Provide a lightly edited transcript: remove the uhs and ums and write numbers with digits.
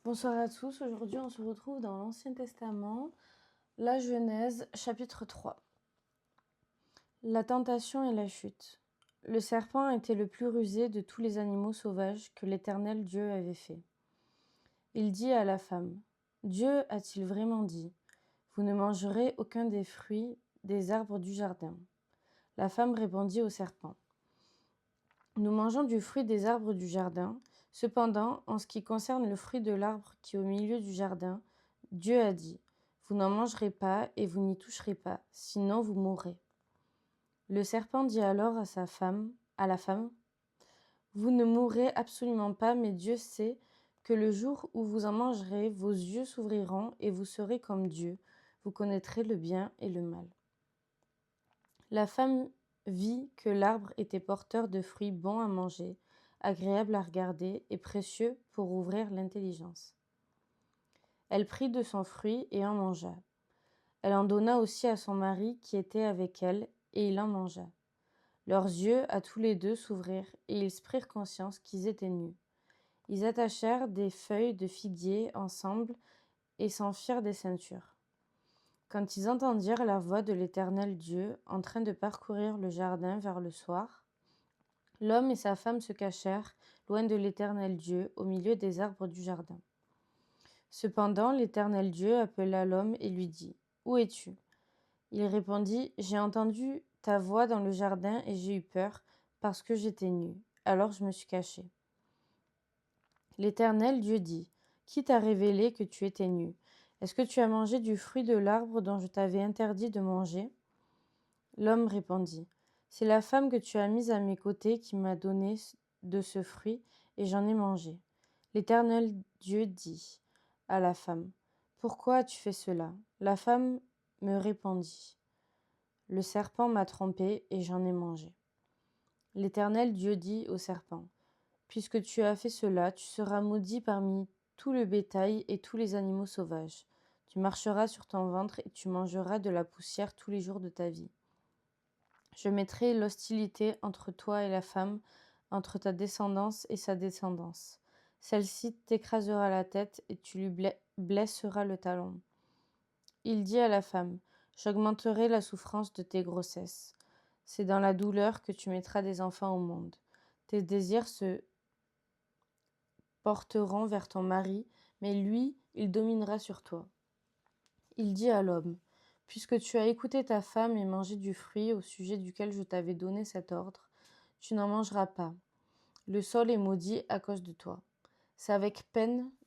Bonsoir à tous, aujourd'hui on se retrouve dans l'Ancien Testament, la Genèse, chapitre 3. La tentation et la chute. Le serpent était le plus rusé de tous les animaux sauvages que l'Éternel Dieu avait fait. Il dit à la femme, « Dieu a-t-il vraiment dit, vous ne mangerez aucun des fruits des arbres du jardin ?» La femme répondit au serpent, « Nous mangeons du fruit des arbres du jardin. Cependant, en ce qui concerne le fruit de l'arbre qui est au milieu du jardin, Dieu a dit, vous n'en mangerez pas et vous n'y toucherez pas, sinon vous mourrez. » Le serpent dit alors à la femme, vous ne mourrez absolument pas, mais Dieu sait que le jour où vous en mangerez, vos yeux s'ouvriront et vous serez comme Dieu, vous connaîtrez le bien et le mal. La femme vit que l'arbre était porteur de fruits bons à manger, agréables à regarder et précieux pour ouvrir l'intelligence. Elle prit de son fruit et en mangea. Elle en donna aussi à son mari qui était avec elle, et il en mangea. Leurs yeux, à tous les deux, s'ouvrirent, et ils prirent conscience qu'ils étaient nus. Ils attachèrent des feuilles de figuier ensemble et s'en firent des ceintures. Quand ils entendirent la voix de l'Éternel Dieu en train de parcourir le jardin vers le soir, l'homme et sa femme se cachèrent loin de l'Éternel Dieu au milieu des arbres du jardin. Cependant, l'Éternel Dieu appela l'homme et lui dit, « Où es-tu » Il répondit, « J'ai entendu ta voix dans le jardin et j'ai eu peur parce que j'étais nu. Alors je me suis caché. » L'Éternel Dieu dit, « Qui t'a révélé que tu étais nu? Est-ce que tu as mangé du fruit de l'arbre dont je t'avais interdit de manger ?» L'homme répondit, « C'est la femme que tu as mise à mes côtés qui m'a donné de ce fruit et j'en ai mangé. » L'Éternel Dieu dit à la femme, « Pourquoi as-tu fait cela ?» La femme me répondit, « Le serpent m'a trompée et j'en ai mangé. » L'Éternel Dieu dit au serpent, « Puisque tu as fait cela, tu seras maudit parmi tout le bétail et tous les animaux sauvages. Tu marcheras sur ton ventre et tu mangeras de la poussière tous les jours de ta vie. Je mettrai l'hostilité entre toi et la femme, entre ta descendance et sa descendance. Celle-ci t'écrasera la tête et tu lui blesseras le talon. » Il dit à la femme, « J'augmenterai la souffrance de tes grossesses. C'est dans la douleur que tu mettras des enfants au monde. Tes désirs se porteront vers ton mari, mais lui, il dominera sur toi. » Il dit à l'homme, « Puisque tu as écouté ta femme et mangé du fruit au sujet duquel je t'avais donné cet ordre, tu n'en mangeras pas. Le sol est maudit à cause de toi. C'est avec peine